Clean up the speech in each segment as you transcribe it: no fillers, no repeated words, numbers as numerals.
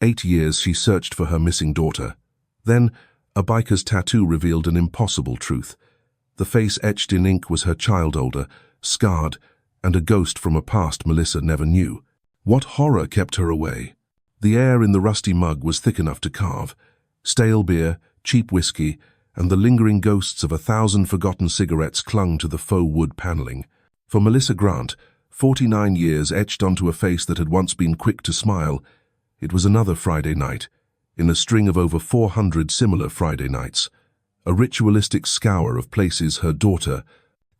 8 years she searched for her missing daughter. Then, a biker's tattoo revealed an impossible truth. The face etched in ink was her child older, scarred, and a ghost from a past Melissa never knew. What horror kept her away? The air in the rusty mug was thick enough to carve. Stale beer, cheap whiskey, and the lingering ghosts of 1,000 forgotten cigarettes clung to the faux wood paneling. For Melissa Grant, 49 years etched onto a face that had once been quick to smile, it was another Friday night, in a string of over 400 similar Friday nights, a ritualistic scour of places her daughter,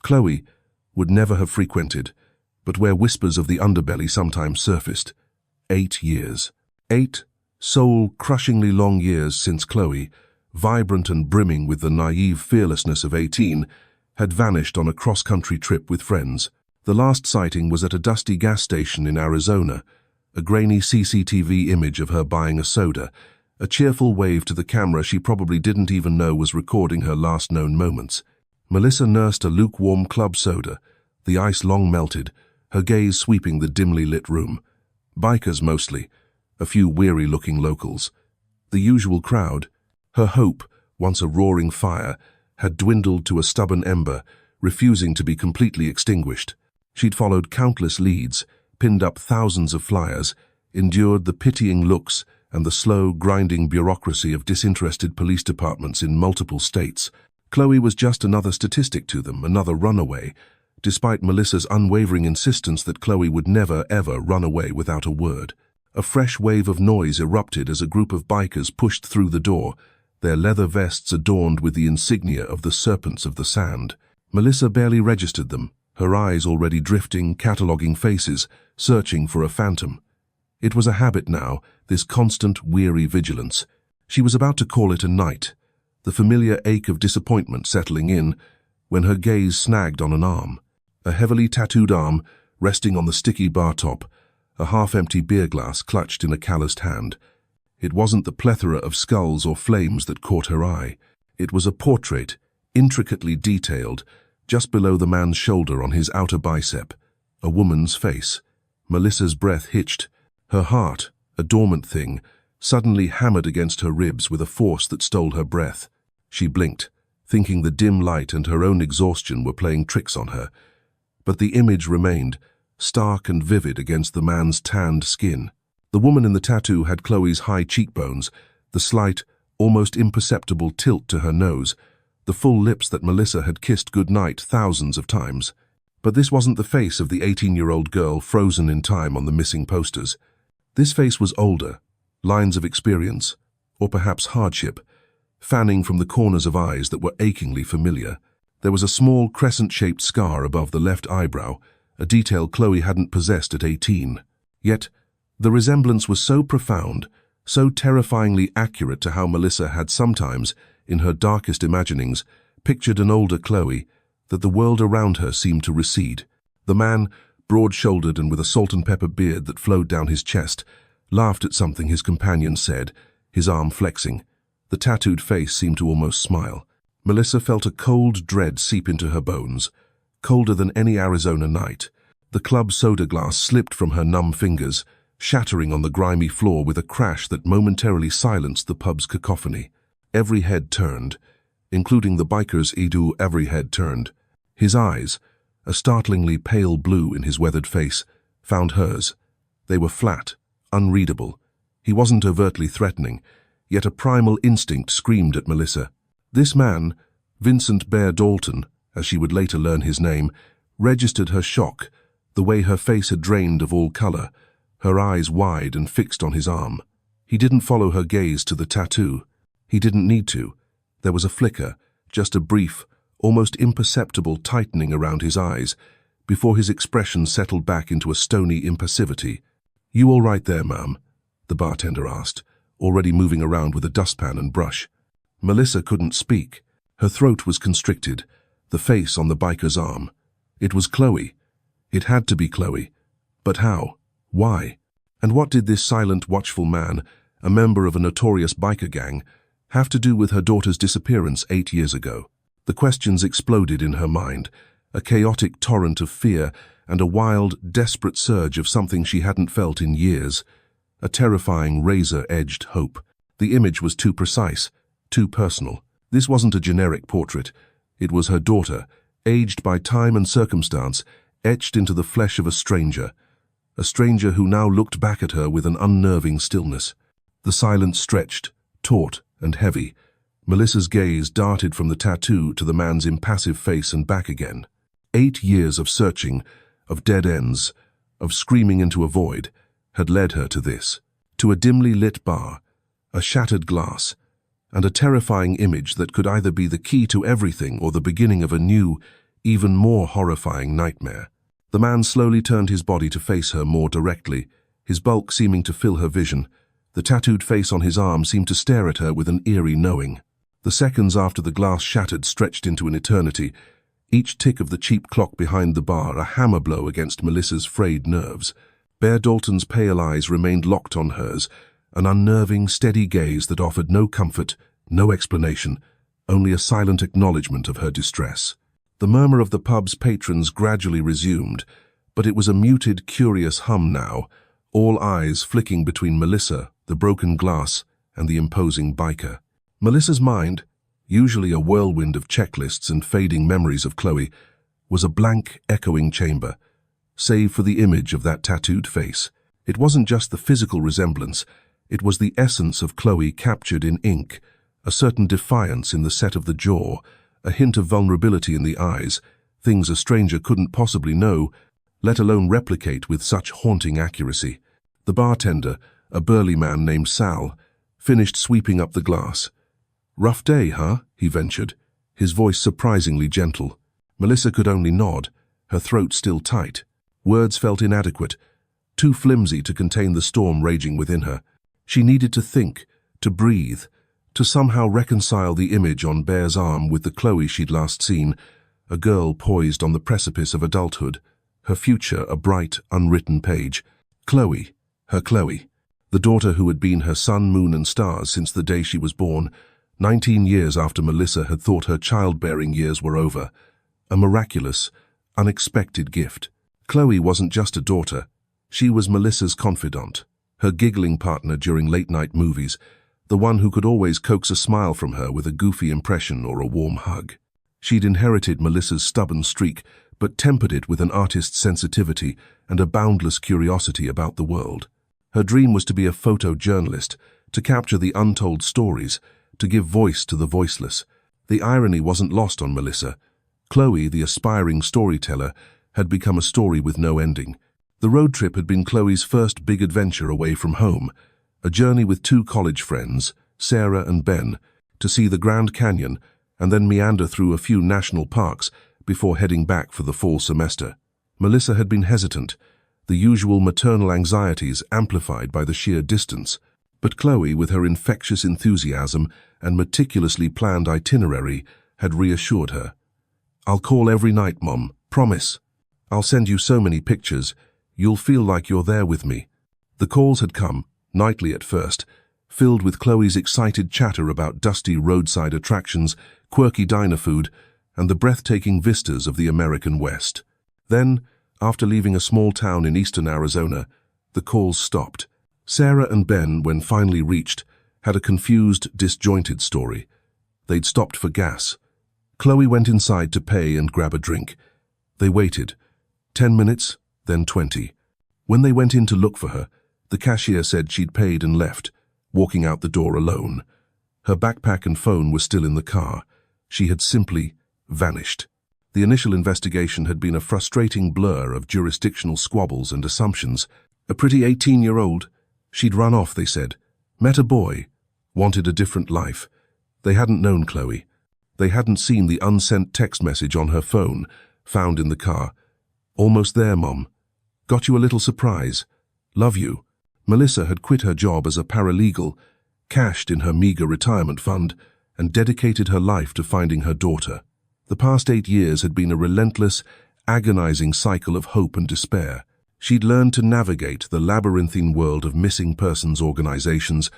Chloe, would never have frequented, but where whispers of the underbelly sometimes surfaced. 8 years. 8 soul-crushingly long years since Chloe, vibrant and brimming with the naive fearlessness of 18, had vanished on a cross-country trip with friends. The last sighting was at a dusty gas station in Arizona, a grainy CCTV image of her buying a soda, a cheerful wave to the camera she probably didn't even know was recording her last known moments. Melissa nursed a lukewarm club soda, the ice long melted, her gaze sweeping the dimly lit room. Bikers mostly, a few weary-looking locals. The usual crowd. Her hope, once a roaring fire, had dwindled to a stubborn ember, refusing to be completely extinguished. She'd followed countless leads, pinned up thousands of flyers, endured the pitying looks and the slow, grinding bureaucracy of disinterested police departments in multiple states. Chloe was just another statistic to them, another runaway, despite Melissa's unwavering insistence that Chloe would never, ever run away without a word. A fresh wave of noise erupted as a group of bikers pushed through the door, their leather vests adorned with the insignia of the Serpents of the Sand. Melissa barely registered them, her eyes already drifting, cataloguing faces, searching for a phantom. It was a habit now, this constant, weary vigilance. She was about to call it a night, the familiar ache of disappointment settling in, when her gaze snagged on an arm. A heavily tattooed arm, resting on the sticky bar top, a half-empty beer glass clutched in a calloused hand. It wasn't the plethora of skulls or flames that caught her eye. It was a portrait, intricately detailed, just below the man's shoulder on his outer bicep. A woman's face. Melissa's breath hitched. Her heart, a dormant thing, suddenly hammered against her ribs with a force that stole her breath. She blinked, thinking the dim light and her own exhaustion were playing tricks on her. But the image remained, stark and vivid against the man's tanned skin. The woman in the tattoo had Chloe's high cheekbones, the slight, almost imperceptible tilt to her nose, the full lips that Melissa had kissed goodnight thousands of times. But this wasn't the face of the 18-year-old girl frozen in time on the missing posters. This face was older, lines of experience, or perhaps hardship, fanning from the corners of eyes that were achingly familiar. There was a small crescent-shaped scar above the left eyebrow, a detail Chloe hadn't possessed at 18. Yet, the resemblance was so profound, so terrifyingly accurate to how Melissa had sometimes, in her darkest imaginings, pictured an older Chloe, that the world around her seemed to recede. The man, broad-shouldered and with a salt-and-pepper beard that flowed down his chest, laughed at something his companion said, his arm flexing. The tattooed face seemed to almost smile. Melissa felt a cold dread seep into her bones, colder than any Arizona night. The club soda glass slipped from her numb fingers, shattering on the grimy floor with a crash that momentarily silenced the pub's cacophony. Every head turned, including the biker's Edu. Every head turned. His eyes, a startlingly pale blue in his weathered face, found hers. They were flat, unreadable. He wasn't overtly threatening, yet a primal instinct screamed at Melissa. This man, Vincent Bear Dalton, as she would later learn his name, registered her shock, the way her face had drained of all color, her eyes wide and fixed on his arm. He didn't follow her gaze to the tattoo. He didn't need to. There was a flicker, just a brief, almost imperceptible tightening around his eyes, before his expression settled back into a stony impassivity. "You all right there, ma'am?" the bartender asked, already moving around with a dustpan and brush. Melissa couldn't speak. Her throat was constricted, the face on the biker's arm. It was Chloe. It had to be Chloe. But how? Why? And what did this silent, watchful man, a member of a notorious biker gang, have to do with her daughter's disappearance 8 years ago? The questions exploded in her mind, a chaotic torrent of fear and a wild, desperate surge of something she hadn't felt in years. a terrifying razor-edged hope. The image was too precise, too personal. This wasn't a generic portrait. It was her daughter, aged by time and circumstance, etched into the flesh of a stranger who now looked back at her with an unnerving stillness. The silence stretched, taut and heavy. Melissa's gaze darted from the tattoo to the man's impassive face and back again. 8 years of searching, of dead ends, of screaming into a void, had led her to this, to a dimly lit bar, a shattered glass, and a terrifying image that could either be the key to everything or the beginning of a new, even more horrifying nightmare. The man slowly turned his body to face her more directly, his bulk seeming to fill her vision. The tattooed face on his arm seemed to stare at her with an eerie knowing. The seconds after the glass shattered stretched into an eternity, each tick of the cheap clock behind the bar a hammer blow against Melissa's frayed nerves. Bear Dalton's pale eyes remained locked on hers, an unnerving, steady gaze that offered no comfort, no explanation, only a silent acknowledgement of her distress. The murmur of the pub's patrons gradually resumed, but it was a muted, curious hum now, all eyes flicking between Melissa, the broken glass, and the imposing biker. Melissa's mind, usually a whirlwind of checklists and fading memories of Chloe, was a blank, echoing chamber, save for the image of that tattooed face. It wasn't just the physical resemblance, it was the essence of Chloe captured in ink, a certain defiance in the set of the jaw, a hint of vulnerability in the eyes, things a stranger couldn't possibly know, let alone replicate with such haunting accuracy. The bartender, a burly man named Sal, finished sweeping up the glass. "Rough day, huh?" he ventured, his voice surprisingly gentle. Melissa could only nod, her throat still tight. Words felt inadequate, too flimsy to contain the storm raging within her. She needed to think, to breathe, to somehow reconcile the image on Bear's arm with the Chloe she'd last seen, a girl poised on the precipice of adulthood, her future a bright, unwritten page. Chloe, her Chloe, the daughter who had been her sun, moon and stars since the day she was born, 19 years after Melissa had thought her childbearing years were over. A miraculous, unexpected gift. Chloe wasn't just a daughter. She was Melissa's confidant, her giggling partner during late-night movies, the one who could always coax a smile from her with a goofy impression or a warm hug. She'd inherited Melissa's stubborn streak, but tempered it with an artist's sensitivity and a boundless curiosity about the world. Her dream was to be a photojournalist, to capture the untold stories, to give voice to the voiceless. The irony wasn't lost on Melissa. Chloe, the aspiring storyteller, had become a story with no ending. The road trip had been Chloe's first big adventure away from home, a journey with 2 college friends, Sarah and Ben, to see the Grand Canyon and then meander through a few national parks before heading back for the fall semester. Melissa had been hesitant, the usual maternal anxieties amplified by the sheer distance, but Chloe, with her infectious enthusiasm and meticulously planned itinerary, had reassured her. "I'll call every night, Mom, promise. I'll send you so many pictures, you'll feel like you're there with me." The calls had come, nightly at first, filled with Chloe's excited chatter about dusty roadside attractions, quirky diner food, and the breathtaking vistas of the American West. Then, after leaving a small town in eastern Arizona, the calls stopped. Sarah and Ben, when finally reached, had a confused, disjointed story. They'd stopped for gas. Chloe went inside to pay and grab a drink. They waited. 10 minutes, then 20. When they went in to look for her, the cashier said she'd paid and left, walking out the door alone. Her backpack and phone were still in the car. She had simply vanished. The initial investigation had been a frustrating blur of jurisdictional squabbles and assumptions. A pretty 18-year-old. She'd run off, they said. Met a boy. Wanted a different life. They hadn't known Chloe. They hadn't seen the unsent text message on her phone, found in the car. "Almost there, Mom. Got you a little surprise. Love you." Melissa had quit her job as a paralegal, cashed in her meager retirement fund, and dedicated her life to finding her daughter. The past 8 years had been a relentless, agonizing cycle of hope and despair. She'd learned to navigate the labyrinthine world of missing persons organizations,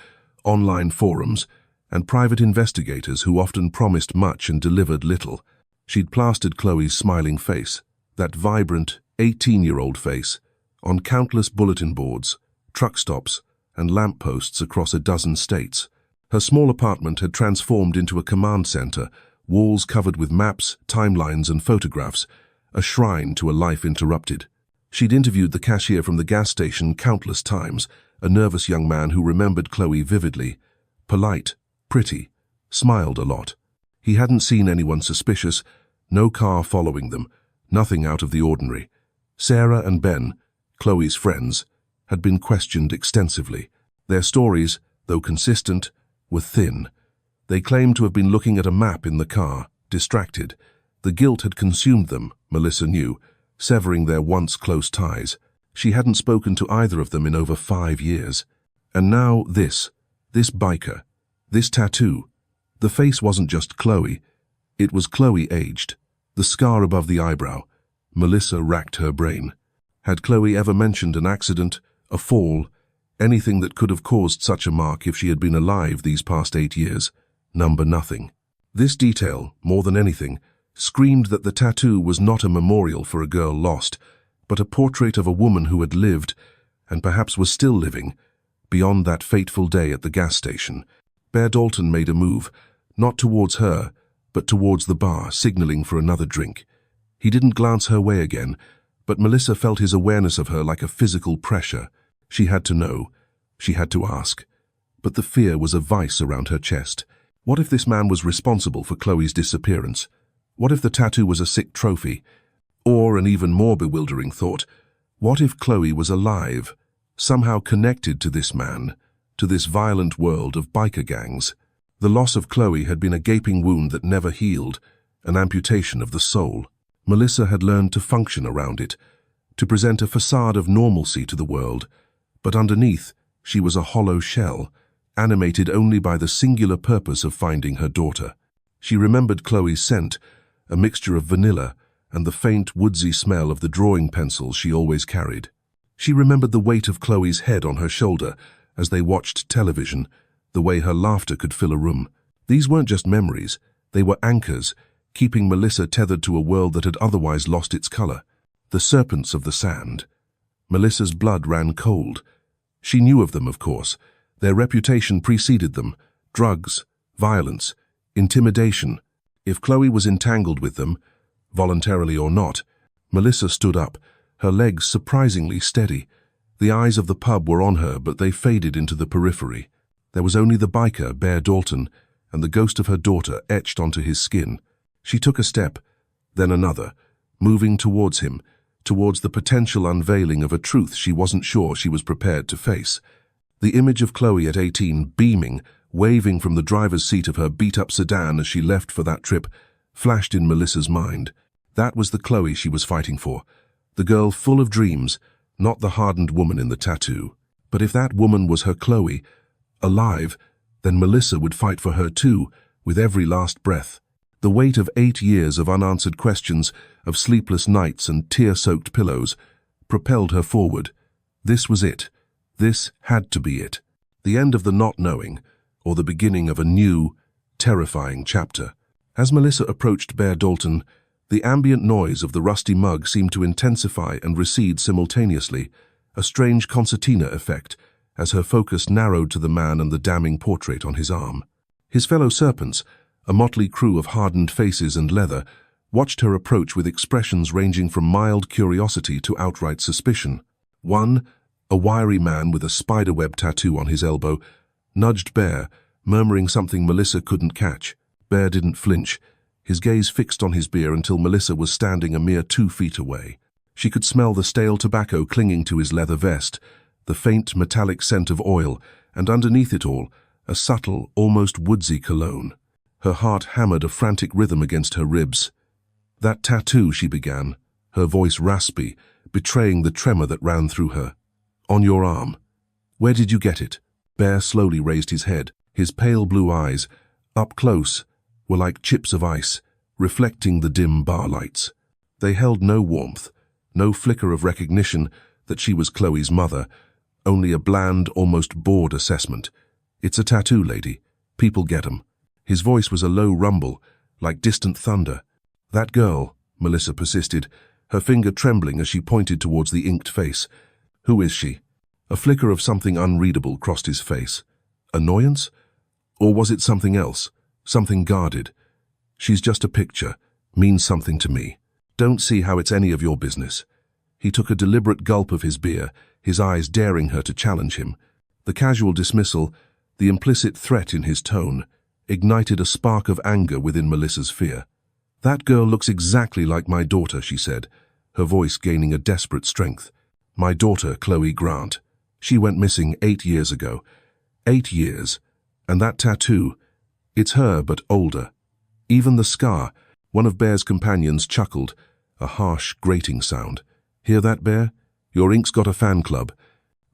online forums, and private investigators who often promised much and delivered little. She'd plastered Chloe's smiling face, that vibrant, 18-year-old face, on countless bulletin boards, truck stops, and lampposts across a dozen states. Her small apartment had transformed into a command center, walls covered with maps, timelines, and photographs, a shrine to a life interrupted. She'd interviewed the cashier from the gas station countless times, a nervous young man who remembered Chloe vividly. Polite, pretty, smiled a lot. He hadn't seen anyone suspicious, no car following them, nothing out of the ordinary. Sarah and Ben, Chloe's friends, had been questioned extensively. Their stories, though consistent, were thin. They claimed to have been looking at a map in the car, distracted. The guilt had consumed them, Melissa knew, severing their once close ties. She hadn't spoken to either of them in over 5 years. And now this biker, this tattoo. The face wasn't just Chloe, it was Chloe aged. The scar above the eyebrow. Melissa racked her brain. Had Chloe ever mentioned an accident, a fall, anything that could have caused such a mark if she had been alive these past 8 years? Nothing. This detail, more than anything, screamed that the tattoo was not a memorial for a girl lost, but a portrait of a woman who had lived, and perhaps was still living, beyond that fateful day at the gas station. Bear Dalton made a move, not towards her, but towards the bar, signaling for another drink. He didn't glance her way again, but Melissa felt his awareness of her like a physical pressure. She had to know. She had to ask. But the fear was a vice around her chest. What if this man was responsible for Chloe's disappearance? What if the tattoo was a sick trophy? Or, an even more bewildering thought, what if Chloe was alive, somehow connected to this man, to this violent world of biker gangs? The loss of Chloe had been a gaping wound that never healed, an amputation of the soul. Melissa had learned to function around it, to present a facade of normalcy to the world, but underneath she was a hollow shell, animated only by the singular purpose of finding her daughter. She remembered Chloe's scent, a mixture of vanilla and the faint, woodsy smell of the drawing pencils she always carried. She remembered the weight of Chloe's head on her shoulder as they watched television, the way her laughter could fill a room. These weren't just memories, they were anchors, keeping Melissa tethered to a world that had otherwise lost its color. The serpents of the sand. Melissa's blood ran cold. She knew of them, of course. Their reputation preceded them. Drugs, violence, intimidation. If Chloe was entangled with them, voluntarily or not, Melissa stood up, her legs surprisingly steady. The eyes of the pub were on her, but they faded into the periphery. There was only the biker, Bear Dalton, and the ghost of her daughter etched onto his skin. She took a step, then another, moving towards him, towards the potential unveiling of a truth she wasn't sure she was prepared to face. The image of Chloe at 18, beaming, waving from the driver's seat of her beat-up sedan as she left for that trip, flashed in Melissa's mind. That was the Chloe she was fighting for, the girl full of dreams, not the hardened woman in the tattoo. But if that woman was her Chloe, alive, then Melissa would fight for her too, with every last breath. The weight of 8 years of unanswered questions, of sleepless nights and tear-soaked pillows, propelled her forward. This was it. This had to be it. The end of the not knowing, or the beginning of a new, terrifying chapter. As Melissa approached Bear Dalton, the ambient noise of the rusty mug seemed to intensify and recede simultaneously, a strange concertina effect, as her focus narrowed to the man and the damning portrait on his arm. His fellow serpents, a motley crew of hardened faces and leather, watched her approach with expressions ranging from mild curiosity to outright suspicion. One, a wiry man with a spiderweb tattoo on his elbow, nudged Bear, murmuring something Melissa couldn't catch. Bear didn't flinch, his gaze fixed on his beer until Melissa was standing a mere 2 feet away. She could smell the stale tobacco clinging to his leather vest, the faint metallic scent of oil, and underneath it all, a subtle, almost woodsy cologne. Her heart hammered a frantic rhythm against her ribs. "That tattoo," she began, her voice raspy, betraying the tremor that ran through her. "On your arm. Where did you get it?" Bear slowly raised his head. His pale blue eyes, up close, were like chips of ice, reflecting the dim bar lights. They held no warmth, no flicker of recognition that she was Chloe's mother, only a bland, almost bored assessment. "It's a tattoo, lady. People get 'em." His voice was a low rumble, like distant thunder. "That girl," Melissa persisted, her finger trembling as she pointed towards the inked face. "Who is she?" A flicker of something unreadable crossed his face. Annoyance? Or was it something else? Something guarded? She's just a picture. Means something to me. Don't see how it's any of your business. He took a deliberate gulp of his beer, his eyes daring her to challenge him. The casual dismissal, the implicit threat in his tone, ignited a spark of anger within Melissa's fear. "That girl looks exactly like my daughter," she said, her voice gaining a desperate strength. "My daughter, Chloe Grant. She went missing 8 years ago. 8 years. And that tattoo, it's her but older. Even the scar." One of Bear's companions chuckled, a harsh, grating sound. "Hear that, Bear? Your ink's got a fan club."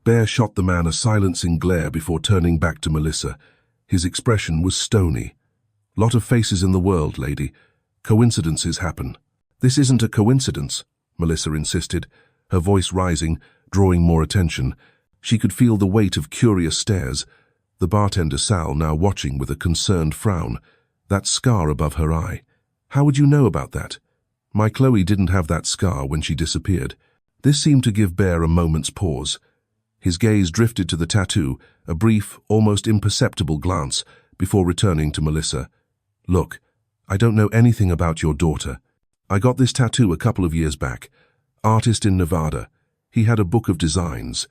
Bear shot the man a silencing glare before turning back to Melissa. His expression was stony. "Lot of faces in the world, lady. Coincidences happen." "This isn't a coincidence," Melissa insisted, her voice rising, drawing more attention. She could feel the weight of curious stares, the bartender Sal now watching with a concerned frown, that scar above her eye. "How would you know about that?" "My Chloe didn't have that scar when she disappeared." This seemed to give Bear a moment's pause. His gaze drifted to the tattoo, a brief, almost imperceptible glance, before returning to Melissa. "Look, I don't know anything about your daughter. I got this tattoo a couple of years back. Artist in Nevada. He had a book of designs.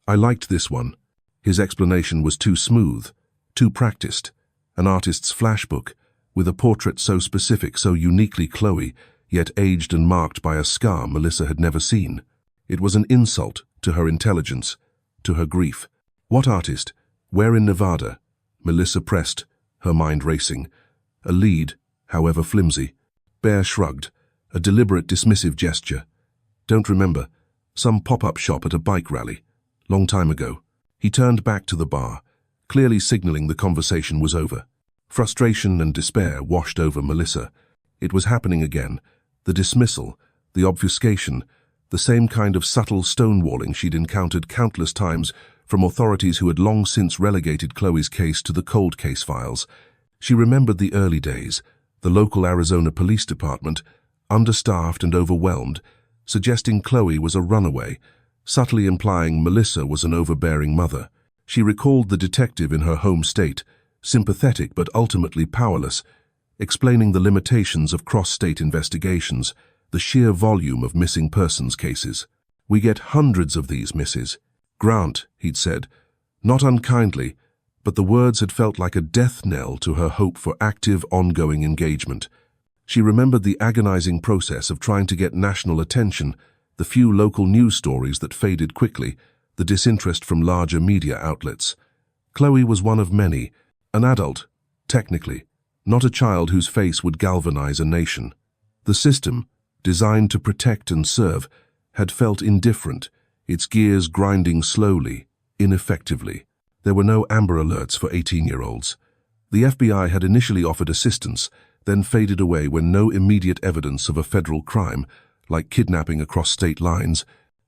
I liked this one." His explanation was too smooth, too practiced. An artist's flashbook, with a portrait so specific, so uniquely Chloe, yet aged and marked by a scar Melissa had never seen. It was an insult to her intelligence, to her grief. "What artist? Where in Nevada?" Melissa pressed, her mind racing. A lead, however flimsy. Bear shrugged, a deliberate dismissive gesture. "Don't remember. Some pop-up shop at a bike rally. Long time ago." He turned back to the bar, clearly signaling the conversation was over. Frustration and despair washed over Melissa. It was happening again. The dismissal, the obfuscation, the same kind of subtle stonewalling she'd encountered countless times from authorities who had long since relegated Chloe's case to the cold case files. She remembered the early days, the local Arizona Police Department, understaffed and overwhelmed, suggesting Chloe was a runaway, subtly implying Melissa was an overbearing mother. She recalled the detective in her home state, sympathetic but ultimately powerless, explaining the limitations of cross-state investigations, the sheer volume of missing persons cases. "We get hundreds of these, Mrs. Grant," he'd said, not unkindly, but the words had felt like a death knell to her hope for active, ongoing engagement. She remembered the agonizing process of trying to get national attention, the few local news stories that faded quickly, the disinterest from larger media outlets. Chloe was one of many, an adult, technically, not a child whose face would galvanize a nation. The system, designed to protect and serve, had felt indifferent, its gears grinding slowly, ineffectively. There were no Amber Alerts for 18-year-olds. The FBI had initially offered assistance, then faded away when no immediate evidence of a federal crime, like kidnapping across state lines,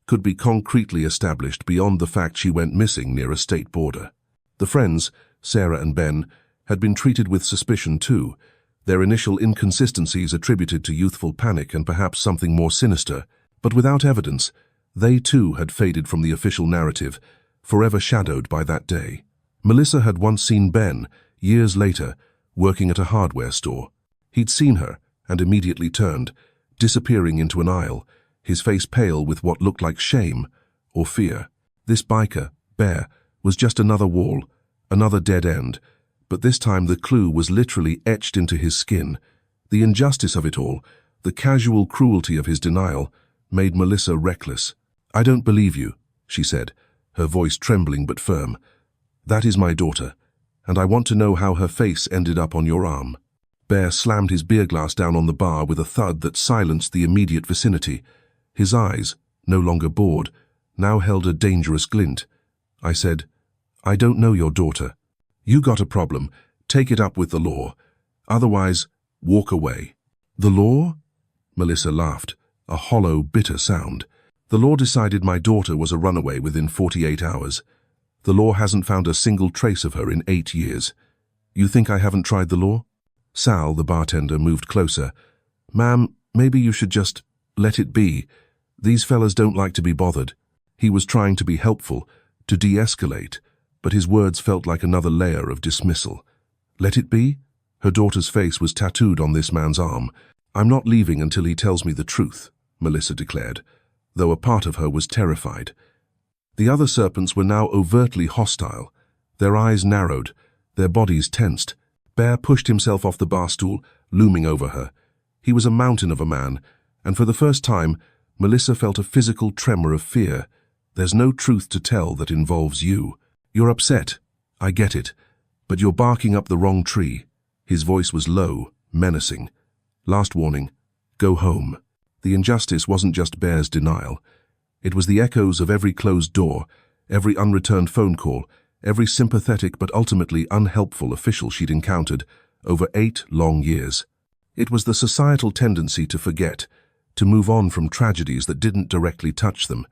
could be concretely established beyond the fact she went missing near a state border. The friends, Sarah and Ben, had been treated with suspicion too, their initial inconsistencies attributed to youthful panic and perhaps something more sinister, but without evidence, they too had faded from the official narrative, forever shadowed by that day. Melissa had once seen Ben, years later, working at a hardware store. He'd seen her and immediately turned, disappearing into an aisle, his face pale with what looked like shame or fear. This biker, Bear, was just another wall, another dead end, but this time the clue was literally etched into his skin. The injustice of it all, the casual cruelty of his denial, made Melissa reckless. "I don't believe you," she said, her voice trembling but firm. "That is my daughter, and I want to know how her face ended up on your arm." Bear slammed his beer glass down on the bar with a thud that silenced the immediate vicinity. His eyes, no longer bored, now held a dangerous glint. I said, "I don't know your daughter. You got a problem, take it up with the law. Otherwise, walk away." "The law?" Melissa laughed, a hollow, bitter sound. "The law decided my daughter was a runaway within 48 hours. The law hasn't found a single trace of her in 8 years. You think I haven't tried the law?" Sal, the bartender, moved closer. "Ma'am, maybe you should just let it be. These fellas don't like to be bothered." He was trying to be helpful, to de-escalate, but his words felt like another layer of dismissal. Let it be? Her daughter's face was tattooed on this man's arm. I'm not leaving until he tells me the truth, Melissa declared, though a part of her was terrified. The other serpents were now overtly hostile. Their eyes narrowed, their bodies tensed. Bear pushed himself off the bar stool, looming over her. He was a mountain of a man, and for the first time, Melissa felt a physical tremor of fear. There's no truth to tell that involves you. You're upset, I get it, but you're barking up the wrong tree. His voice was low, menacing. Last warning, go home. The injustice wasn't just Bear's denial. It was the echoes of every closed door, every unreturned phone call, every sympathetic but ultimately unhelpful official she'd encountered over 8 long years. It was the societal tendency to forget, to move on from tragedies that didn't directly touch them.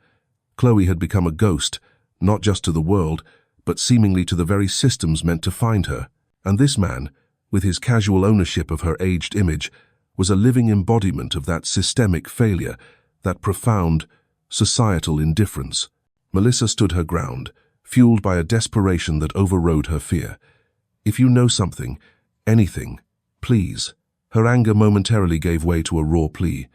Chloe had become a ghost, not just to the world, but seemingly to the very systems meant to find her. And this man, with his casual ownership of her aged image, was a living embodiment of that systemic failure, that profound, societal indifference. Melissa stood her ground, fueled by a desperation that overrode her fear. If you know something, anything, please. Her anger momentarily gave way to a raw plea.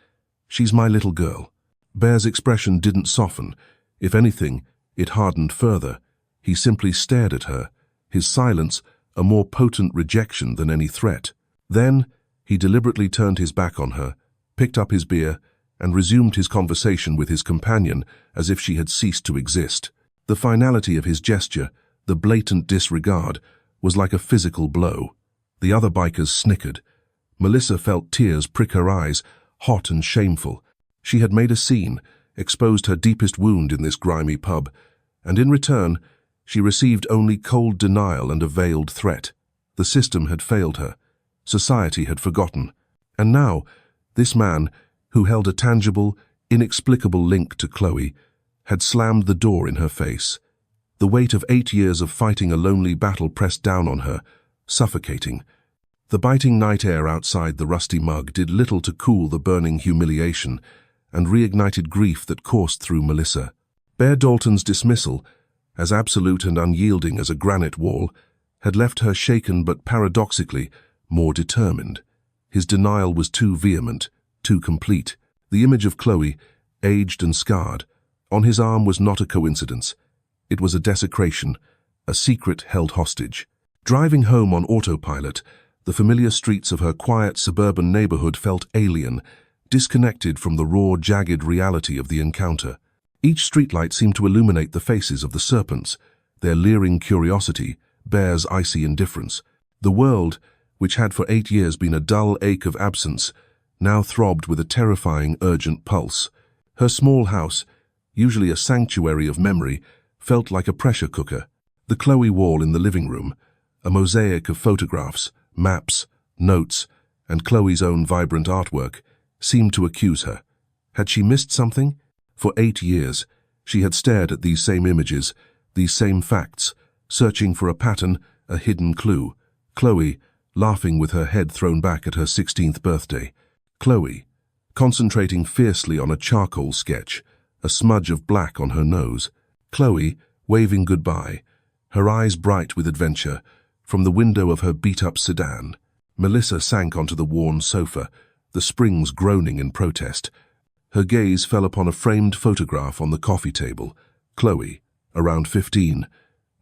She's my little girl. Bear's expression didn't soften. If anything, it hardened further. He simply stared at her, his silence a more potent rejection than any threat. Then, he deliberately turned his back on her, picked up his beer, and resumed his conversation with his companion as if she had ceased to exist. The finality of his gesture, the blatant disregard, was like a physical blow. The other bikers snickered. Melissa felt tears prick her eyes, hot and shameful. She had made a scene, exposed her deepest wound in this grimy pub, and in return, she received only cold denial and a veiled threat. The system had failed her. Society had forgotten. And now, this man, who held a tangible, inexplicable link to Chloe, had slammed the door in her face. The weight of 8 years of fighting a lonely battle pressed down on her, suffocating. The biting night air outside the rusty mug did little to cool the burning humiliation and reignited grief that coursed through Melissa. Bear Dalton's dismissal, as absolute and unyielding as a granite wall, had left her shaken but paradoxically more determined. His denial was too vehement, too complete. The image of Chloe, aged and scarred, on his arm was not a coincidence. It was a desecration, a secret held hostage. Driving home on autopilot, the familiar streets of her quiet suburban neighborhood felt alien, disconnected from the raw, jagged reality of the encounter. Each streetlight seemed to illuminate the faces of the serpents, their leering curiosity, Bear's icy indifference. The world, which had for 8 years been a dull ache of absence, now throbbed with a terrifying, urgent pulse. Her small house, usually a sanctuary of memory, felt like a pressure cooker. The Chloe wall in the living room, a mosaic of photographs, maps, notes, and Chloe's own vibrant artwork, seemed to accuse her. Had she missed something? For 8 years, she had stared at these same images, these same facts, searching for a pattern, a hidden clue. Chloe, laughing with her head thrown back at her 16th birthday. Chloe, concentrating fiercely on a charcoal sketch, a smudge of black on her nose. Chloe, waving goodbye, her eyes bright with adventure, from the window of her beat-up sedan. Melissa sank onto the worn sofa, the springs groaning in protest. Her gaze fell upon a framed photograph on the coffee table. Chloe, around 15,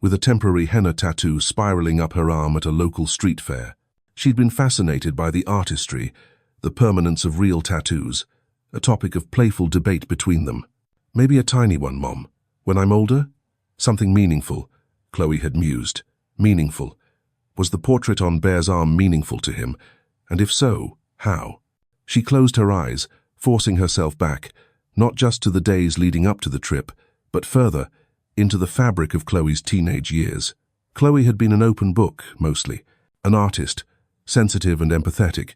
with a temporary henna tattoo spiraling up her arm at a local street fair. She'd been fascinated by the artistry, the permanence of real tattoos, a topic of playful debate between them. Maybe a tiny one, Mom. When I'm older? Something meaningful, Chloe had mused. Meaningful. Was the portrait on Bear's arm meaningful to him? And if so, how? She closed her eyes, forcing herself back, not just to the days leading up to the trip, but further, into the fabric of Chloe's teenage years. Chloe had been an open book, mostly. An artist, sensitive and empathetic,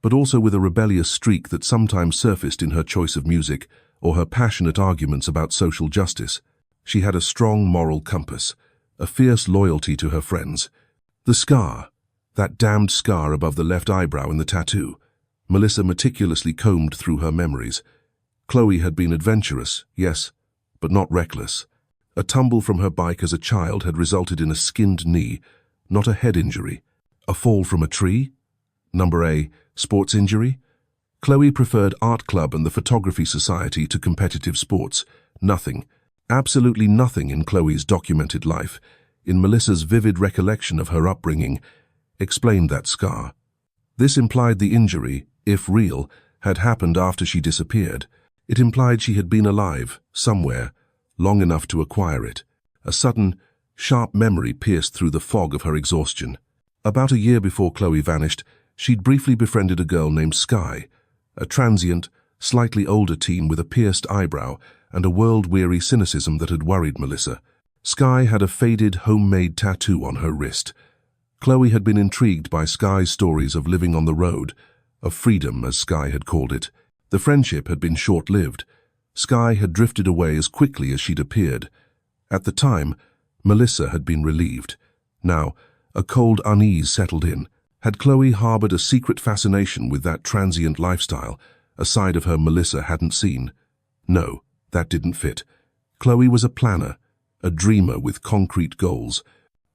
but also with a rebellious streak that sometimes surfaced in her choice of music or her passionate arguments about social justice. She had a strong moral compass, a fierce loyalty to her friends. The scar, that damned scar above the left eyebrow in the tattoo. Melissa meticulously combed through her memories. Chloe had been adventurous, yes, but not reckless. A tumble from her bike as a child had resulted in a skinned knee, not a head injury. A fall from a tree? Number A, sports injury? Chloe preferred art club and the photography society to competitive sports. Nothing, absolutely nothing in Chloe's documented life, in Melissa's vivid recollection of her upbringing, explained that scar. This implied the injury, if real, had happened after she disappeared. It implied she had been alive, somewhere, long enough to acquire it. A sudden, sharp memory pierced through the fog of her exhaustion. About a year before Chloe vanished, she'd briefly befriended a girl named Sky, a transient, slightly older teen with a pierced eyebrow and a world-weary cynicism that had worried Melissa. Sky had a faded, homemade tattoo on her wrist. Chloe had been intrigued by Sky's stories of living on the road, of freedom, as Sky had called it. The friendship had been short-lived. Sky had drifted away as quickly as she'd appeared. At the time, Melissa had been relieved. Now, a cold unease settled in. Had Chloe harbored a secret fascination with that transient lifestyle, a side of her Melissa hadn't seen? No, that didn't fit. Chloe was a planner, a dreamer with concrete goals.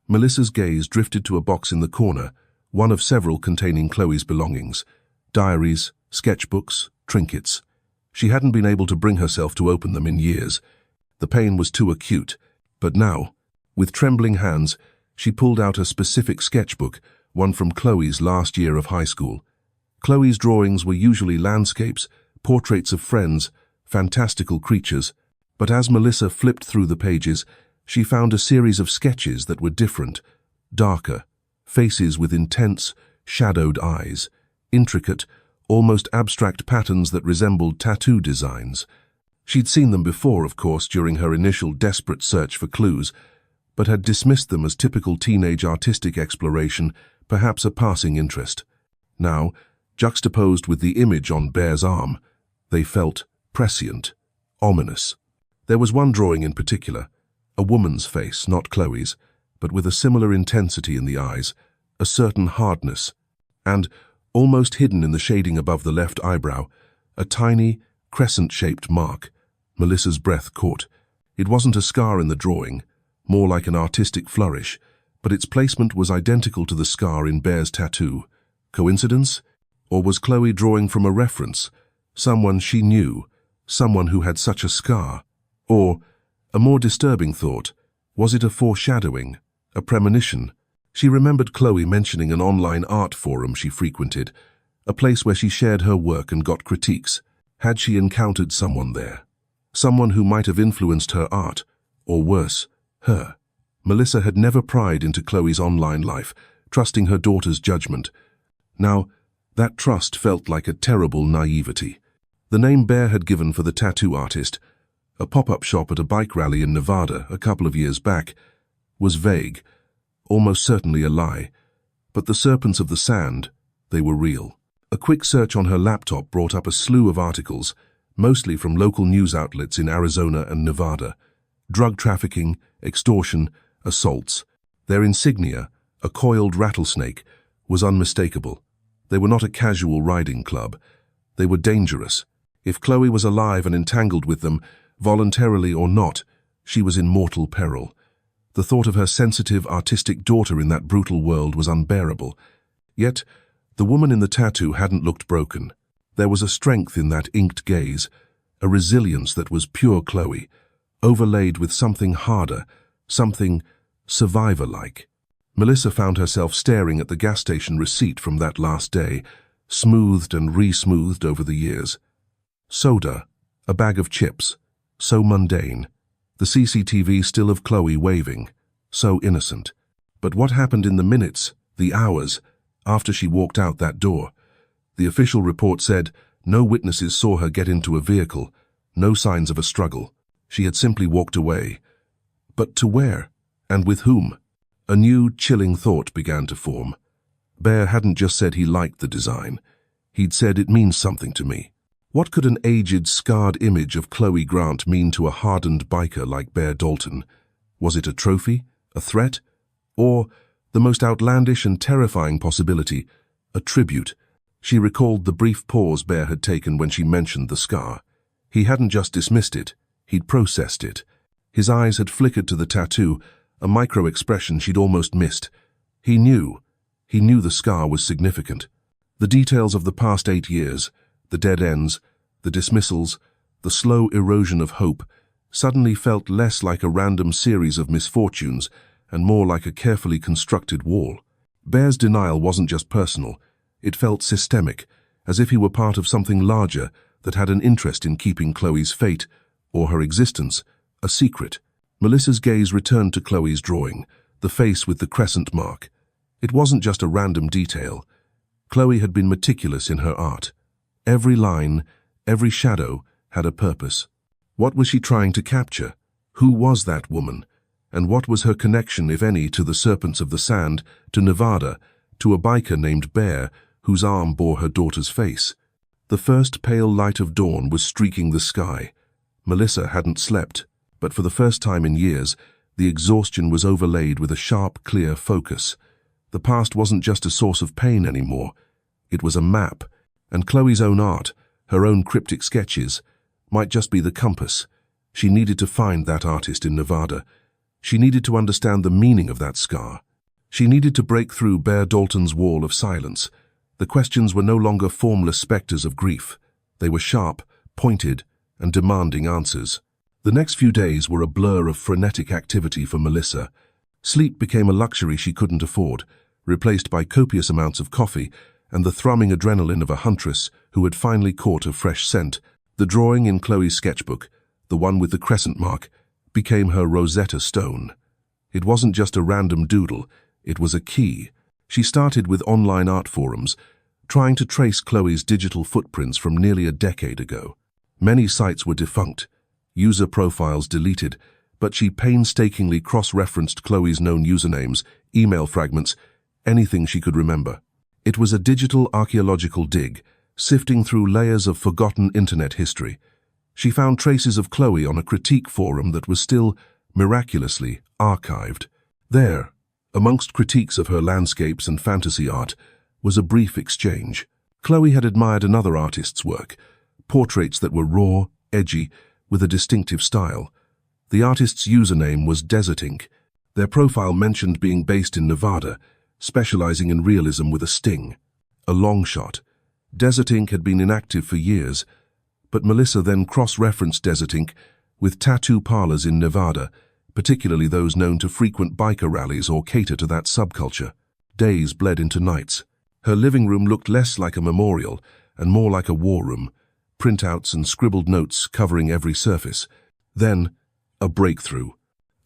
Melissa's gaze drifted to a box in the corner, one of several containing Chloe's belongings. Diaries, sketchbooks, trinkets. She hadn't been able to bring herself to open them in years. The pain was too acute. But now, with trembling hands, she pulled out a specific sketchbook, one from Chloe's last year of high school. Chloe's drawings were usually landscapes, portraits of friends, fantastical creatures. But as Melissa flipped through the pages, she found a series of sketches that were different, darker, faces with intense, shadowed eyes, intricate, almost abstract patterns that resembled tattoo designs. She'd seen them before, of course, during her initial desperate search for clues, but had dismissed them as typical teenage artistic exploration, perhaps a passing interest. Now, juxtaposed with the image on Bear's arm, they felt prescient, ominous. There was one drawing in particular, a woman's face, not Chloe's, but with a similar intensity in the eyes, a certain hardness, and, almost hidden in the shading above the left eyebrow, a tiny, crescent-shaped mark. Melissa's breath caught. It wasn't a scar in the drawing, more like an artistic flourish, but its placement was identical to the scar in Bear's tattoo. Coincidence? Or was Chloe drawing from a reference, someone she knew, someone who had such a scar? Or, a more disturbing thought, was it a foreshadowing, a premonition? She remembered Chloe mentioning an online art forum she frequented, a place where she shared her work and got critiques. Had she encountered someone there? Someone who might have influenced her art, or worse, her. Melissa had never pried into Chloe's online life, trusting her daughter's judgment. Now, that trust felt like a terrible naivety. The name Bear had given for the tattoo artist, a pop-up shop at a bike rally in Nevada a couple of years back, was vague, almost certainly a lie. But the serpents of the sand, they were real. A quick search on her laptop brought up a slew of articles, mostly from local news outlets in Arizona and Nevada. Drug trafficking, extortion, assaults. Their insignia, a coiled rattlesnake, was unmistakable. They were not a casual riding club. They were dangerous. If Chloe was alive and entangled with them, voluntarily or not, she was in mortal peril. The thought of her sensitive, artistic daughter in that brutal world was unbearable. Yet, the woman in the tattoo hadn't looked broken. There was a strength in that inked gaze, a resilience that was pure Chloe, overlaid with something harder, something survivor-like. Melissa found herself staring at the gas station receipt from that last day, smoothed and re-smoothed over the years. Soda, a bag of chips, so mundane. The CCTV still of Chloe waving, so innocent. But what happened in the minutes, the hours, after she walked out that door? The official report said no witnesses saw her get into a vehicle, no signs of a struggle. She had simply walked away. But to where? And with whom? A new, chilling thought began to form. Bear hadn't just said he liked the design. He'd said it means something to me. What could an aged, scarred image of Chloe Grant mean to a hardened biker like Bear Dalton? Was it a trophy, a threat, or, the most outlandish and terrifying possibility, a tribute? She recalled the brief pause Bear had taken when she mentioned the scar. He hadn't just dismissed it, he'd processed it. His eyes had flickered to the tattoo, a micro-expression she'd almost missed. He knew the scar was significant. The details of the past 8 years, the dead ends, the dismissals, the slow erosion of hope, suddenly felt less like a random series of misfortunes and more like a carefully constructed wall. Bear's denial wasn't just personal. It felt systemic, as if he were part of something larger that had an interest in keeping Chloe's fate, or her existence, a secret. Melissa's gaze returned to Chloe's drawing, the face with the crescent mark. It wasn't just a random detail. Chloe had been meticulous in her art. Every line, every shadow, had a purpose. What was she trying to capture? Who was that woman? And what was her connection, if any, to the serpents of the sand, to Nevada, to a biker named Bear, whose arm bore her daughter's face? The first pale light of dawn was streaking the sky. Melissa hadn't slept, but for the first time in years, the exhaustion was overlaid with a sharp, clear focus. The past wasn't just a source of pain anymore. It was a map, and Chloe's own art, her own cryptic sketches, might just be the compass. She needed to find that artist in Nevada. She needed to understand the meaning of that scar. She needed to break through Bear Dalton's wall of silence. The questions were no longer formless specters of grief. They were sharp, pointed, and demanding answers. The next few days were a blur of frenetic activity for Melissa. Sleep became a luxury she couldn't afford, replaced by copious amounts of coffee and the thrumming adrenaline of a huntress who had finally caught a fresh scent. The drawing in Chloe's sketchbook, the one with the crescent mark, became her Rosetta Stone. It wasn't just a random doodle, it was a key. She started with online art forums, trying to trace Chloe's digital footprints from nearly a decade ago. Many sites were defunct, user profiles deleted, but she painstakingly cross-referenced Chloe's known usernames, email fragments, anything she could remember. It was a digital archaeological dig, sifting through layers of forgotten internet history. She found traces of Chloe on a critique forum that was still, miraculously, archived. There, amongst critiques of her landscapes and fantasy art, was a brief exchange. Chloe had admired another artist's work, portraits that were raw, edgy, with a distinctive style. The artist's username was Desert Ink. Their profile mentioned being based in Nevada, specializing in realism with a sting. A long shot. Desert Ink had been inactive for years, but Melissa then cross-referenced Desert Ink with tattoo parlors in Nevada, particularly those known to frequent biker rallies or cater to that subculture. Days bled into nights. Her living room looked less like a memorial and more like a war room, printouts and scribbled notes covering every surface. Then, a breakthrough.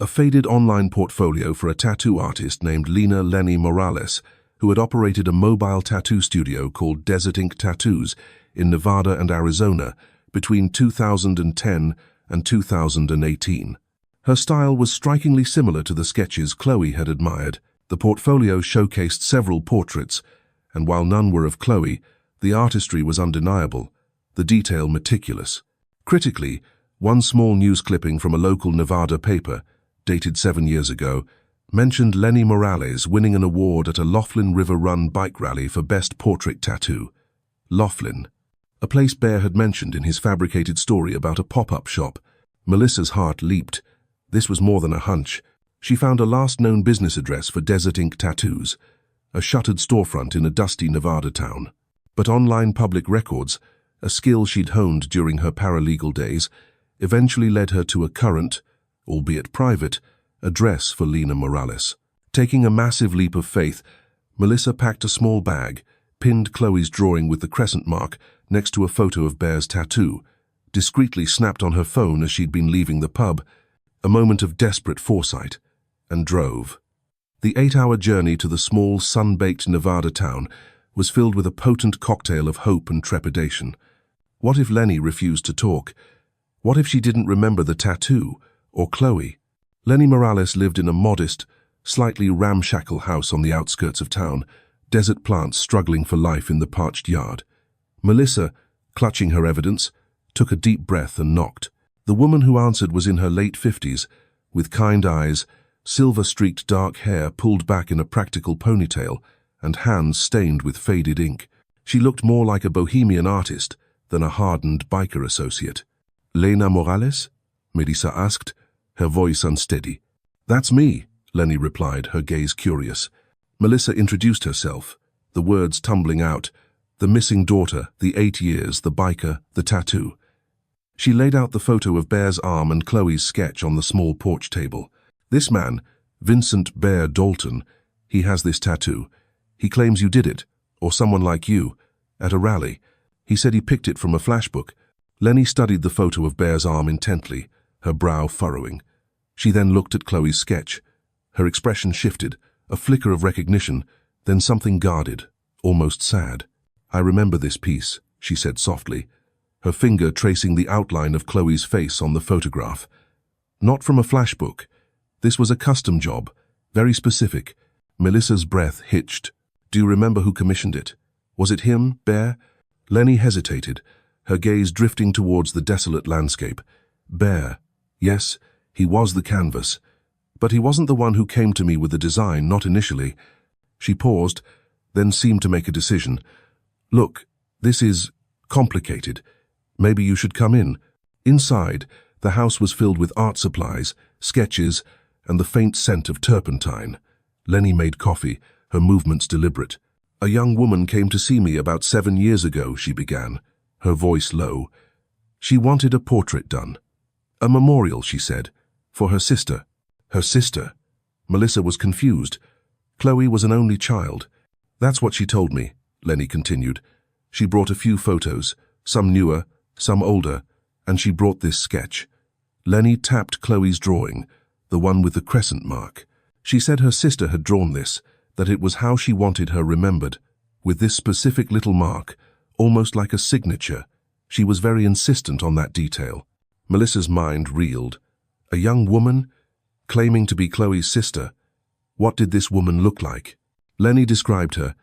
A faded online portfolio for a tattoo artist named Lenny Morales, who had operated a mobile tattoo studio called Desert Ink Tattoos in Nevada and Arizona between 2010 and 2018. Her style was strikingly similar to the sketches Chloe had admired. The portfolio showcased several portraits, and while none were of Chloe, the artistry was undeniable, the detail meticulous. Critically, one small news clipping from a local Nevada paper, dated 7 years ago, mentioned Lenny Morales winning an award at a Laughlin River Run bike rally for Best Portrait Tattoo. Laughlin, a place Bear had mentioned in his fabricated story about a pop-up shop. Melissa's heart leaped. This was more than a hunch. She found a last known business address for Desert Ink Tattoos, a shuttered storefront in a dusty Nevada town. But online public records, a skill she'd honed during her paralegal days, eventually led her to a current, albeit private, address for Lenny Morales. Taking a massive leap of faith, Melissa packed a small bag, pinned Chloe's drawing with the crescent mark next to a photo of Bear's tattoo, discreetly snapped on her phone as she'd been leaving the pub, a moment of desperate foresight, and drove. The 8-hour journey to the small, sun-baked Nevada town was filled with a potent cocktail of hope and trepidation. What if Lenny refused to talk? What if she didn't remember the tattoo, or Chloe? Lenny Morales lived in a modest, slightly ramshackle house on the outskirts of town, desert plants struggling for life in the parched yard. Melissa, clutching her evidence, took a deep breath and knocked. The woman who answered was in her late 50s, with kind eyes, silver-streaked dark hair pulled back in a practical ponytail, and hands stained with faded ink. She looked more like a bohemian artist than a hardened biker associate. "Lenny Morales?" Melissa asked, her voice unsteady. "That's me," Lenny replied, her gaze curious. Melissa introduced herself, the words tumbling out. The missing daughter, the 8 years, the biker, the tattoo. She laid out the photo of Bear's arm and Chloe's sketch on the small porch table. "This man, Vincent Bear Dalton, he has this tattoo. He claims you did it, or someone like you, at a rally. He said he picked it from a flashbook." Lenny studied the photo of Bear's arm intently, her brow furrowing. She then looked at Chloe's sketch. Her expression shifted, a flicker of recognition, then something guarded, almost sad. "I remember this piece," she said softly, her finger tracing the outline of Chloe's face on the photograph. "Not from a flashbook. This was a custom job, very specific." Melissa's breath hitched. "Do you remember who commissioned it? Was it him, Bear?" Lenny hesitated, her gaze drifting towards the desolate landscape. "Bear. Yes, he was the canvas. But he wasn't the one who came to me with the design, not initially." She paused, then seemed to make a decision. "Look, this is complicated. Maybe you should come in." Inside, the house was filled with art supplies, sketches, and the faint scent of turpentine. Lenny made coffee, her movements deliberate. "A young woman came to see me about 7 years ago," she began, her voice low. "She wanted a portrait done. A memorial," she said, "for her sister." Her sister? Melissa was confused. Chloe was an only child. "That's what she told me," Lenny continued. "She brought a few photos, some newer, some older, and she brought this sketch." Lenny tapped Chloe's drawing, the one with the crescent mark. She said her sister had drawn this, that it was how she wanted her remembered, with this specific little mark, almost like a signature. She was very insistent on that detail. Melissa's mind reeled. A young woman, claiming to be Chloe's sister. What did this woman look like? Lenny described her: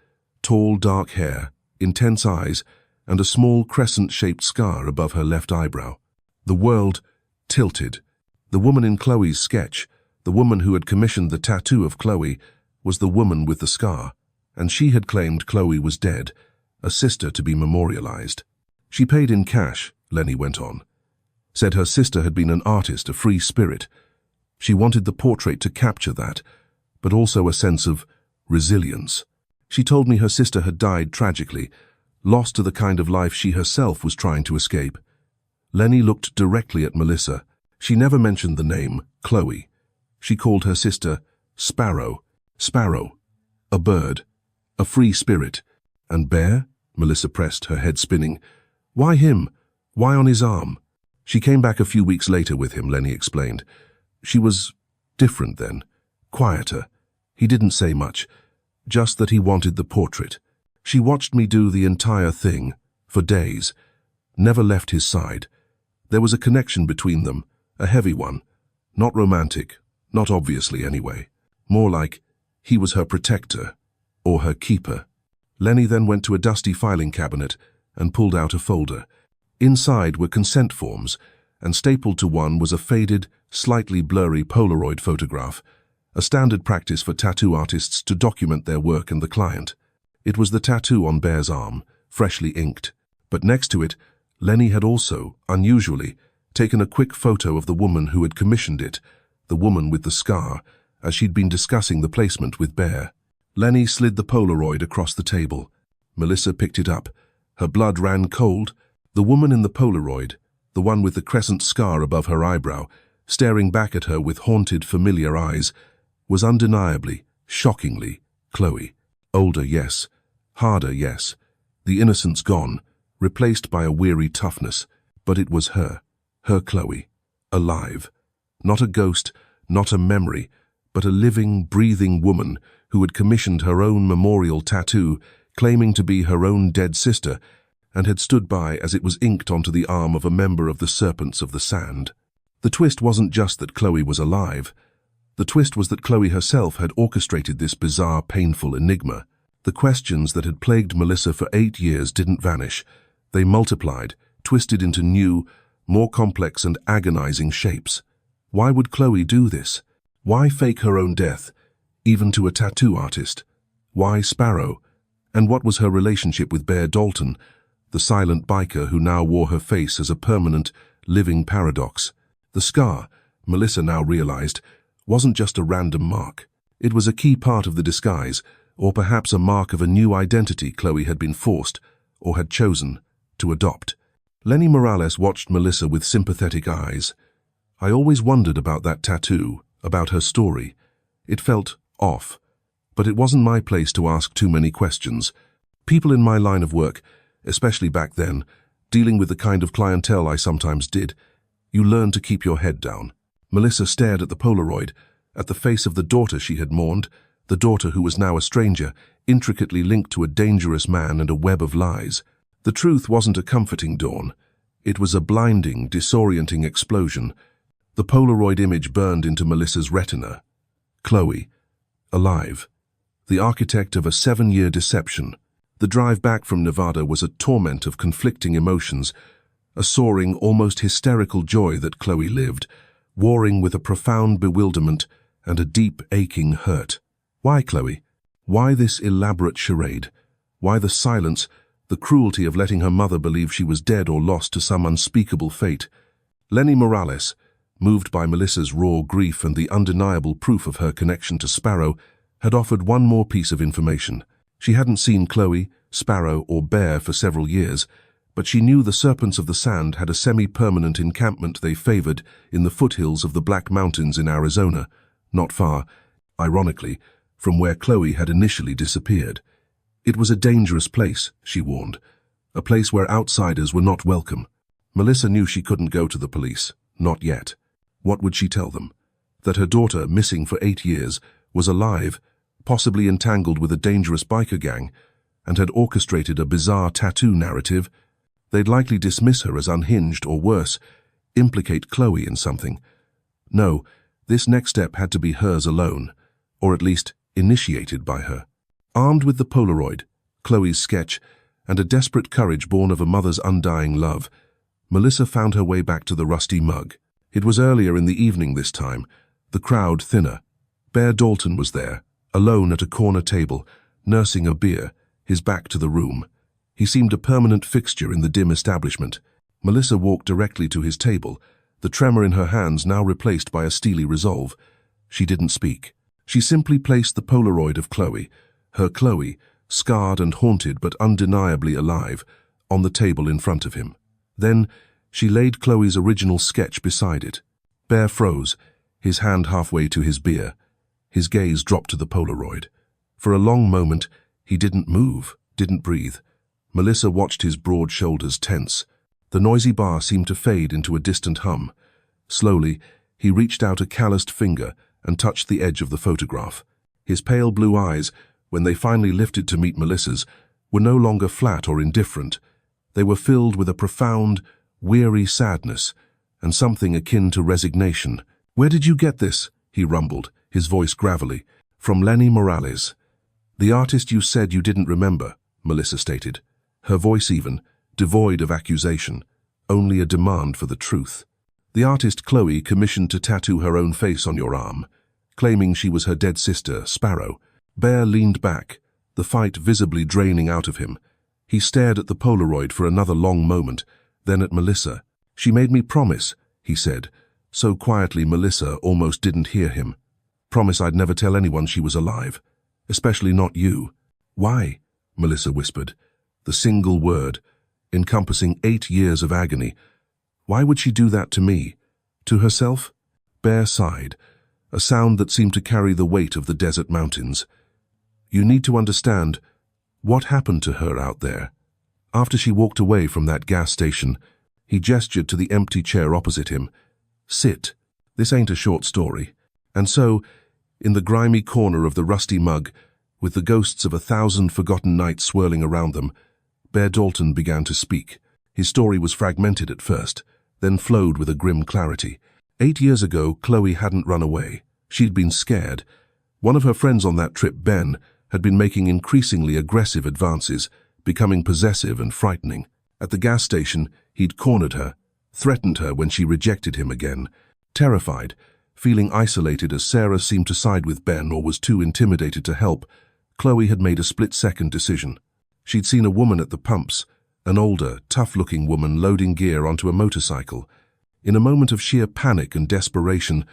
tall, dark hair, intense eyes, and a small crescent-shaped scar above her left eyebrow. The world tilted. The woman in Chloe's sketch, the woman who had commissioned the tattoo of Chloe, was the woman with the scar, and she had claimed Chloe was dead, a sister to be memorialized. "She paid in cash," Lenny went on. "Said her sister had been an artist, a free spirit. She wanted the portrait to capture that, but also a sense of resilience. She told me her sister had died tragically, lost to the kind of life she herself was trying to escape." Lenny looked directly at Melissa. She never mentioned the name, Chloe. She called her sister Sparrow. Sparrow. A bird. A free spirit. "And Bear?" Melissa pressed, her head spinning. "Why him? Why on his arm?" "She came back a few weeks later with him," Lenny explained. "She was different then, quieter. He didn't say much, just that he wanted the portrait. She watched me do the entire thing, for days, never left his side. There was a connection between them, a heavy one, not romantic, not obviously anyway. More like he was her protector, or her keeper." Lenny then went to a dusty filing cabinet and pulled out a folder. Inside were consent forms, and stapled to one was a faded, slightly blurry Polaroid photograph, a standard practice for tattoo artists to document their work and the client. It was the tattoo on Bear's arm, freshly inked. But next to it, Lenny had also, unusually, taken a quick photo of the woman who had commissioned it, the woman with the scar, as she'd been discussing the placement with Bear. Lenny slid the Polaroid across the table. Melissa picked it up. Her blood ran cold. The woman in the Polaroid, the one with the crescent scar above her eyebrow, staring back at her with haunted, familiar eyes, was undeniably, shockingly, Chloe. Older, yes. Harder, yes. The innocence gone, replaced by a weary toughness. But it was her Chloe, alive. Not a ghost, not a memory, but a living, breathing woman who had commissioned her own memorial tattoo, claiming to be her own dead sister, and had stood by as it was inked onto the arm of a member of the Serpents of the Sand. The twist wasn't just that Chloe was alive. The twist was that Chloe herself had orchestrated this bizarre, painful enigma. The questions that had plagued Melissa for 8 years didn't vanish. They multiplied, twisted into new, more complex and agonizing shapes. Why would Chloe do this? Why fake her own death, even to a tattoo artist? Why Sparrow? And what was her relationship with Bear Dalton, the silent biker who now wore her face as a permanent, living paradox? The scar, Melissa now realized, wasn't just a random mark. It was a key part of the disguise, or perhaps a mark of a new identity Chloe had been forced, or had chosen, to adopt. Lenny Morales watched Melissa with sympathetic eyes. I always wondered about that tattoo, about her story. It felt off, but it wasn't my place to ask too many questions. People in my line of work, especially back then, dealing with the kind of clientele I sometimes did, you learn to keep your head down. Melissa stared at the Polaroid, at the face of the daughter she had mourned, the daughter who was now a stranger, intricately linked to a dangerous man and a web of lies. The truth wasn't a comforting dawn. It was a blinding, disorienting explosion. The Polaroid image burned into Melissa's retina. Chloe, alive. The architect of a 7-year deception. The drive back from Nevada was a torment of conflicting emotions, a soaring, almost hysterical joy that Chloe lived, warring with a profound bewilderment and a deep, aching hurt. Why, Chloe? Why this elaborate charade? Why the silence, the cruelty of letting her mother believe she was dead or lost to some unspeakable fate? Lenny Morales, moved by Melissa's raw grief and the undeniable proof of her connection to Sparrow, had offered one more piece of information. She hadn't seen Chloe, Sparrow, or Bear for several years, but she knew the Serpents of the Sand had a semi-permanent encampment they favored in the foothills of the Black Mountains in Arizona, not far, ironically, from where Chloe had initially disappeared. It was a dangerous place, she warned, a place where outsiders were not welcome. Melissa knew she couldn't go to the police, not yet. What would she tell them? That her daughter, missing for 8 years, was alive, possibly entangled with a dangerous biker gang, and had orchestrated a bizarre tattoo narrative? They'd likely dismiss her as unhinged or worse, implicate Chloe in something. No, this next step had to be hers alone, or at least initiated by her. Armed with the Polaroid, Chloe's sketch, and a desperate courage born of a mother's undying love, Melissa found her way back to the Rusty Mug. It was earlier in the evening this time, the crowd thinner. Bear Dalton was there, alone at a corner table, nursing a beer, his back to the room. He seemed a permanent fixture in the dim establishment. Melissa walked directly to his table, the tremor in her hands now replaced by a steely resolve. She didn't speak. She simply placed the Polaroid of Chloe, her Chloe, scarred and haunted but undeniably alive, on the table in front of him. Then she laid Chloe's original sketch beside it. Bear froze, his hand halfway to his beer. His gaze dropped to the Polaroid. For a long moment, he didn't move, didn't breathe. Melissa watched his broad shoulders tense. The noisy bar seemed to fade into a distant hum. Slowly, he reached out a calloused finger and touched the edge of the photograph. His pale blue eyes, when they finally lifted to meet Melissa's, were no longer flat or indifferent. They were filled with a profound, weary sadness and something akin to resignation. "Where did you get this?" he rumbled, his voice gravelly. "From Lenny Morales." "The artist you said you didn't remember," Melissa stated, her voice even, devoid of accusation, only a demand for the truth. "The artist Chloe commissioned to tattoo her own face on your arm, claiming she was her dead sister, Sparrow." Bear leaned back, the fight visibly draining out of him. He stared at the Polaroid for another long moment, then at Melissa. "She made me promise," he said, so quietly Melissa almost didn't hear him. "Promise I'd never tell anyone she was alive, especially not you." "Why?" Melissa whispered, the single word, encompassing 8 years of agony. "Why would she do that to me? To herself?" Bear sighed, a sound that seemed to carry the weight of the desert mountains. "You need to understand what happened to her out there. After she walked away from that gas station," he gestured to the empty chair opposite him. "Sit. This ain't a short story." And so, in the grimy corner of the Rusty Mug, with the ghosts of 1,000 forgotten nights swirling around them, Bear Dalton began to speak. His story was fragmented at first, then flowed with a grim clarity. 8 years ago, Chloe hadn't run away. She'd been scared. One of her friends on that trip, Ben, had been making increasingly aggressive advances, becoming possessive and frightening. At the gas station, he'd cornered her, threatened her when she rejected him again. Terrified, feeling isolated as Sarah seemed to side with Ben or was too intimidated to help, Chloe had made a split-second decision. She'd seen a woman at the pumps, an older, tough-looking woman loading gear onto a motorcycle. In a moment of sheer panic and desperation,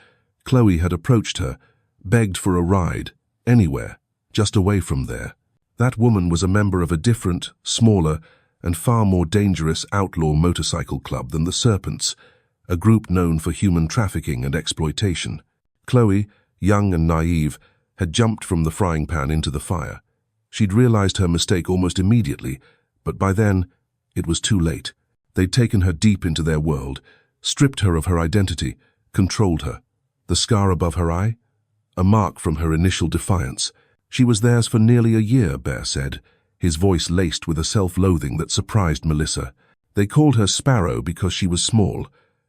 Chloe had approached her, begged for a ride, anywhere, just away from there. That woman was a member of a different, smaller, and far more dangerous outlaw motorcycle club than the Serpents, a group known for human trafficking and exploitation. Chloe, young and naive, had jumped from the frying pan into the fire. She'd realized her mistake almost immediately, but by then, it was too late. They'd taken her deep into their world, stripped her of her identity, controlled her. The scar above her eye? A mark from her initial defiance. She was theirs for nearly a year, Bear said, his voice laced with a self-loathing that surprised Melissa. They called her Sparrow because she was small,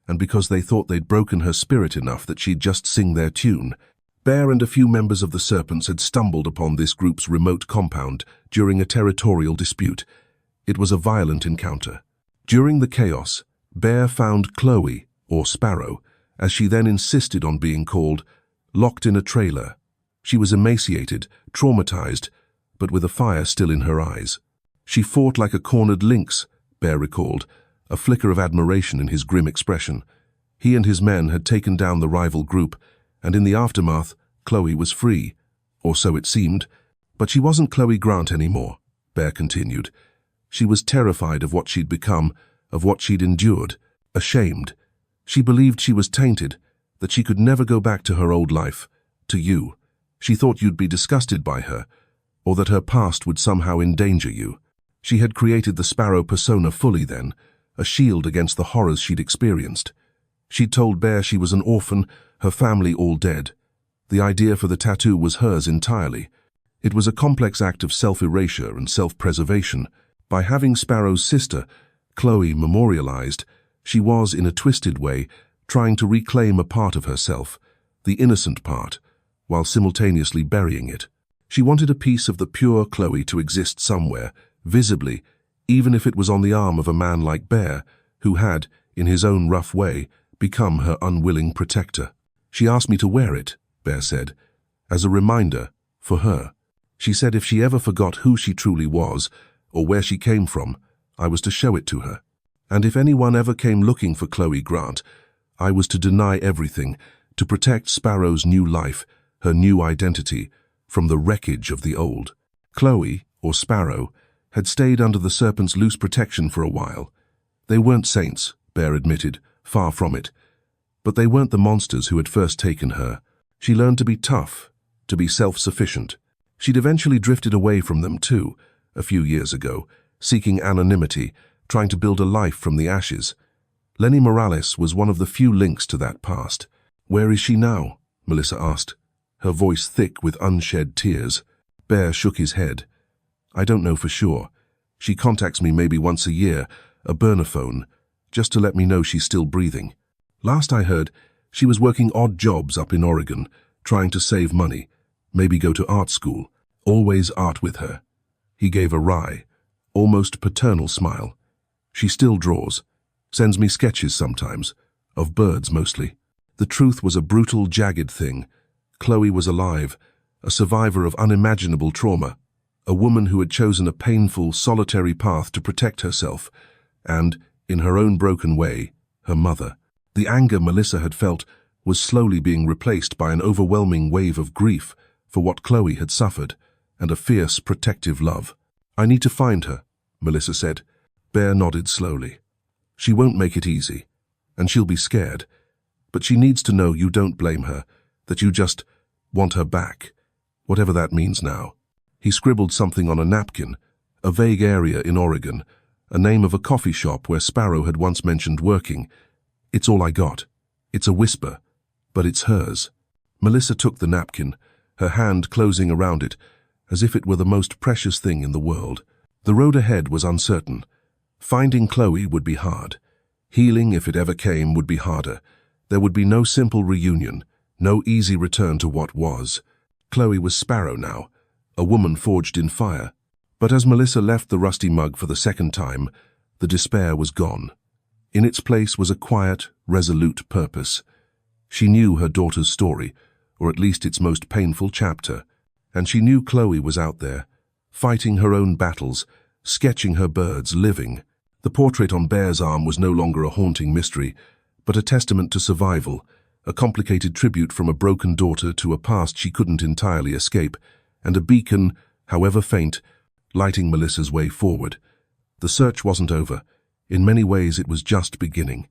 and because they thought they'd broken her spirit enough that she'd just sing their tune. Bear and a few members of the Serpents had stumbled upon this group's remote compound during a territorial dispute. It was a violent encounter. During the chaos, Bear found Chloe, or Sparrow, as she then insisted on being called, locked in a trailer. She was emaciated, traumatized, but with a fire still in her eyes. She fought like a cornered lynx, Bear recalled, a flicker of admiration in his grim expression. He and his men had taken down the rival group, and in the aftermath, Chloe was free, or so it seemed. But she wasn't Chloe Grant anymore, Bear continued. She was terrified of what she'd become, of what she'd endured, ashamed. She believed she was tainted, that she could never go back to her old life, to you. She thought you'd be disgusted by her, or that her past would somehow endanger you. She had created the Sparrow persona fully then, a shield against the horrors she'd experienced. She'd told Bear she was an orphan, her family all dead. The idea for the tattoo was hers entirely. It was a complex act of self-erasure and self-preservation. By having Sparrow's sister, Chloe, memorialized, she was, in a twisted way, trying to reclaim a part of herself, the innocent part, while simultaneously burying it. She wanted a piece of the pure Chloe to exist somewhere, visibly, even if it was on the arm of a man like Bear, who had, in his own rough way, become her unwilling protector. She asked me to wear it, Bear said, as a reminder, for her. She said if she ever forgot who she truly was, or where she came from, I was to show it to her. And if anyone ever came looking for Chloe Grant, I was to deny everything, to protect Sparrow's new life, her new identity, from the wreckage of the old. Chloe, or Sparrow, had stayed under the Serpent's loose protection for a while. They weren't saints, Bear admitted, far from it. But they weren't the monsters who had first taken her. She learned to be tough, to be self-sufficient. She'd eventually drifted away from them too, a few years ago, seeking anonymity, trying to build a life from the ashes. Lenny Morales was one of the few links to that past. Where is she now? Melissa asked, her voice thick with unshed tears. Bear shook his head. I don't know for sure. She contacts me maybe once a year, a burner phone, just to let me know she's still breathing. Last I heard, she was working odd jobs up in Oregon, trying to save money, maybe go to art school. Always art with her. He gave a wry, almost paternal smile. She still draws, sends me sketches sometimes, of birds mostly. The truth was a brutal, jagged thing. Chloe was alive, a survivor of unimaginable trauma, a woman who had chosen a painful, solitary path to protect herself, and, in her own broken way, her mother. The anger Melissa had felt was slowly being replaced by an overwhelming wave of grief for what Chloe had suffered, and a fierce, protective love. I need to find her, Melissa said. Bear nodded slowly. She won't make it easy, and she'll be scared, but she needs to know you don't blame her, that you just want her back, whatever that means now. He scribbled something on a napkin, a vague area in Oregon, a name of a coffee shop where Sparrow had once mentioned working. It's all I got. It's a whisper, but it's hers. Melissa took the napkin, her hand closing around it, as if it were the most precious thing in the world. The road ahead was uncertain. Finding Chloe would be hard. Healing, if it ever came, would be harder. There would be no simple reunion, no easy return to what was. Chloe was Sparrow now, a woman forged in fire. But as Melissa left the rusty mug for the second time, the despair was gone. In its place was a quiet, resolute purpose. She knew her daughter's story, or at least its most painful chapter, and she knew Chloe was out there, fighting her own battles, sketching her birds, living. The portrait on Bear's arm was no longer a haunting mystery, but a testament to survival, a complicated tribute from a broken daughter to a past she couldn't entirely escape, and a beacon, however faint, lighting Melissa's way forward. The search wasn't over. In many ways, it was just beginning.